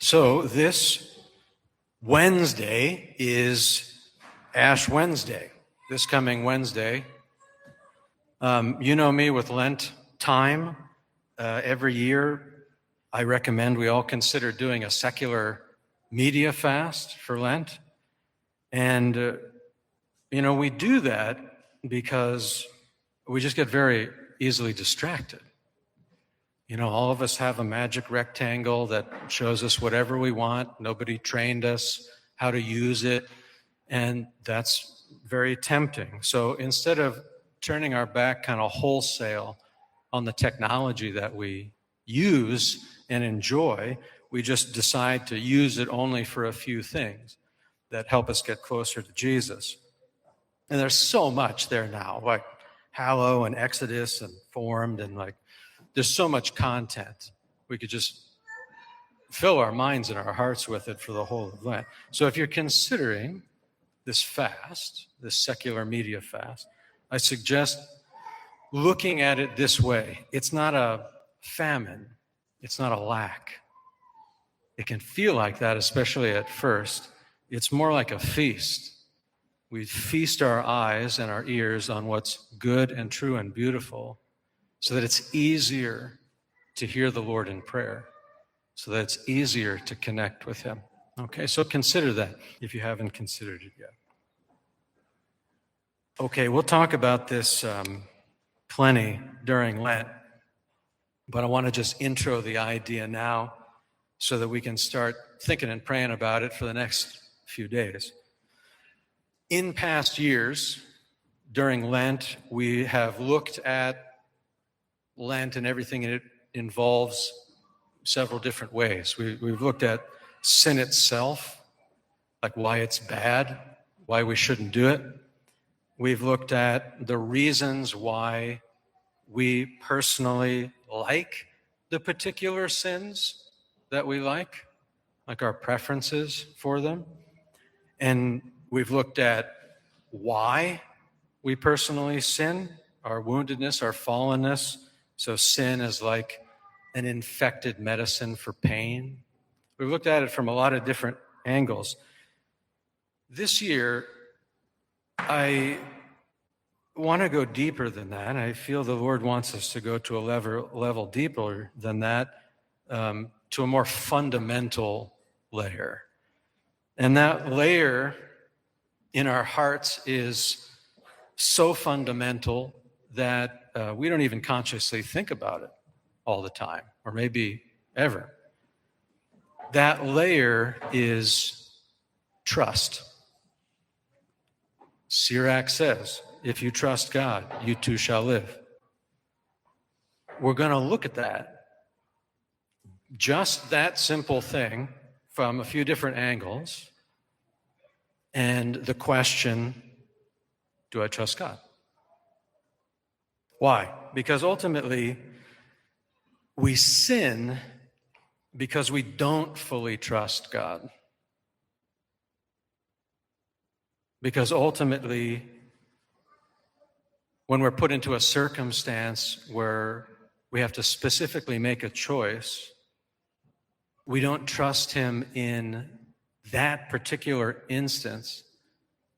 So this Wednesday is Ash Wednesday, this coming Wednesday. You know me with Lent time. Every year, I recommend we all consider doing a secular media fast for Lent. And, we do that because we just get very easily distracted. All of us have a magic rectangle that shows us whatever we want. Nobody trained us how to use it, and that's very tempting. So instead of turning our back kind of wholesale on the technology that we use and enjoy, we just decide to use it only for a few things that help us get closer to Jesus. And there's so much there now, like Hallow and Exodus and Formed, and there's so much content. We could just fill our minds and our hearts with it for the whole of Lent. So if you're considering this fast, this secular media fast, I suggest looking at it this way. It's not a famine. It's not a lack. It can feel like that, especially at first. It's more like a feast. We feast our eyes and our ears on what's good and true and beautiful, so that it's easier to hear the Lord in prayer, so that it's easier to connect with Him. Okay, so consider that if you haven't considered it yet. Okay, we'll talk about this plenty during Lent, but I want to just intro the idea now so that we can start thinking and praying about it for the next few days. In past years, during Lent, we have looked at Lent and everything it involves several different ways. We've looked at sin itself, like why it's bad, why we shouldn't do it. We've looked at the reasons why we personally like the particular sins that we like our preferences for them. And we've looked at why we personally sin, our woundedness, our fallenness. So sin is like an infected medicine for pain. We've looked at it from a lot of different angles. This year, I want to go deeper than that. I feel the Lord wants us to go to a level deeper than that, to a more fundamental layer. And that layer in our hearts is so fundamental that we don't even consciously think about it all the time, or maybe ever. That layer is trust. Sirach says, if you trust God, you too shall live. We're going to look at that, just that simple thing, from a few different angles. And the question, do I trust God? Why? Because ultimately, we sin because we don't fully trust God. Because ultimately, when we're put into a circumstance where we have to specifically make a choice, we don't trust Him in that particular instance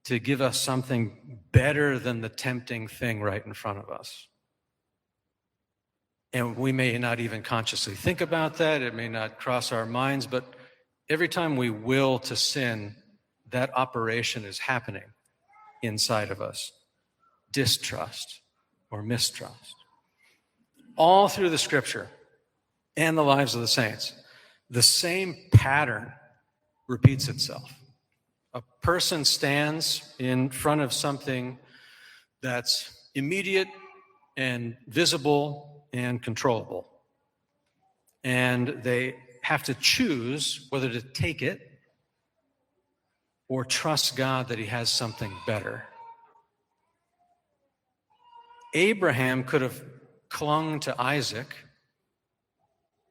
to give us something better than the tempting thing right in front of us. And we may not even consciously think about that. It may not cross our minds, but every time we will to sin, that operation is happening inside of us. Distrust or mistrust. All through the Scripture and the lives of the saints, the same pattern repeats itself. A person stands in front of something that's immediate and visible and controllable. And they have to choose whether to take it or trust God that He has something better. Abraham could have clung to Isaac,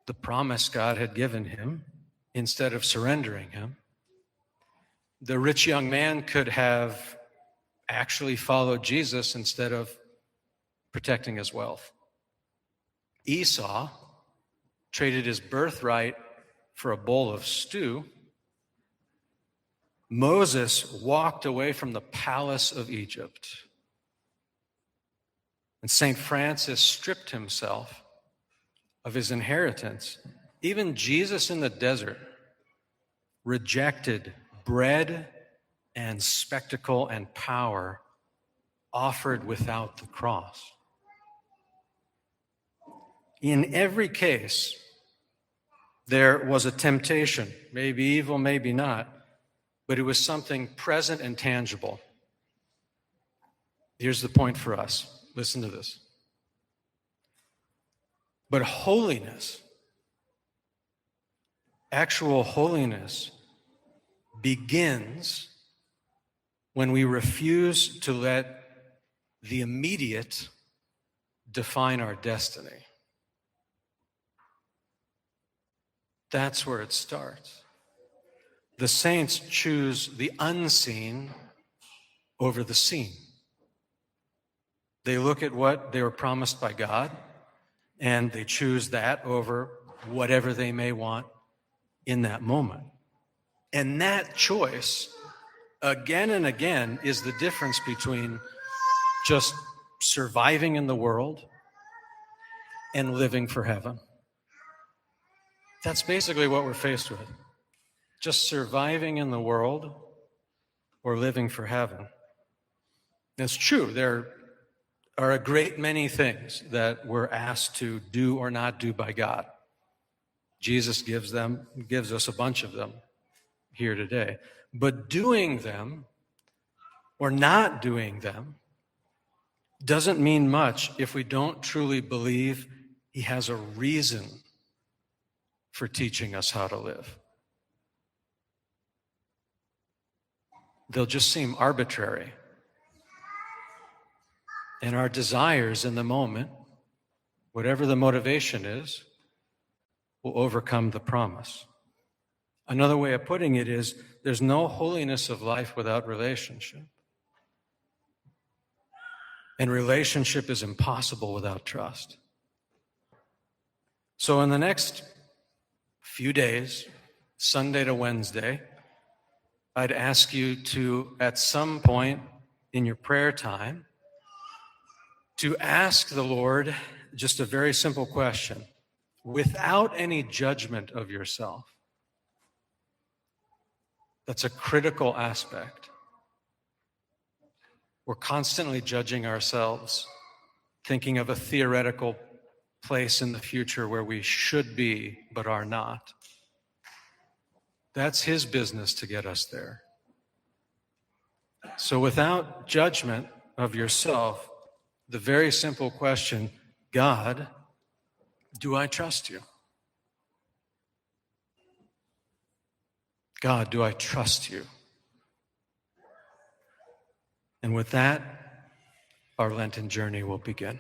the promise God had given him, instead of surrendering him. The rich young man could have actually followed Jesus instead of protecting his wealth. Esau traded his birthright for a bowl of stew, Moses walked away from the palace of Egypt. And St. Francis stripped himself of his inheritance. Even Jesus in the desert rejected bread and spectacle and power offered without the cross. In every case, there was a temptation, maybe evil, maybe not, but it was something present and tangible. Here's the point for us. Listen to this. But holiness, actual holiness, begins when we refuse to let the immediate define our destiny. That's where it starts. The saints choose the unseen over the seen. They look at what they were promised by God, and they choose that over whatever they may want in that moment. And that choice, again and again, is the difference between just surviving in the world and living for heaven. That's basically what we're faced with. Just surviving in the world or living for heaven. It's true, there are a great many things that we're asked to do or not do by God. Jesus gives us a bunch of them here today. But doing them or not doing them doesn't mean much if we don't truly believe he has a reason for teaching us how to live. They'll just seem arbitrary. And our desires in the moment, whatever the motivation is, will overcome the promise. Another way of putting it is, there's no holiness of life without relationship. And relationship is impossible without trust. So in the next few days, Sunday to Wednesday, I'd ask you to, at some point in your prayer time, to ask the Lord just a very simple question, without any judgment of yourself. That's a critical aspect. We're constantly judging ourselves, thinking of a theoretical place in the future where we should be but are not. That's his business to get us there. So without judgment of yourself, the very simple question, God, do I trust you? God, do I trust you? And with that, our Lenten journey will begin.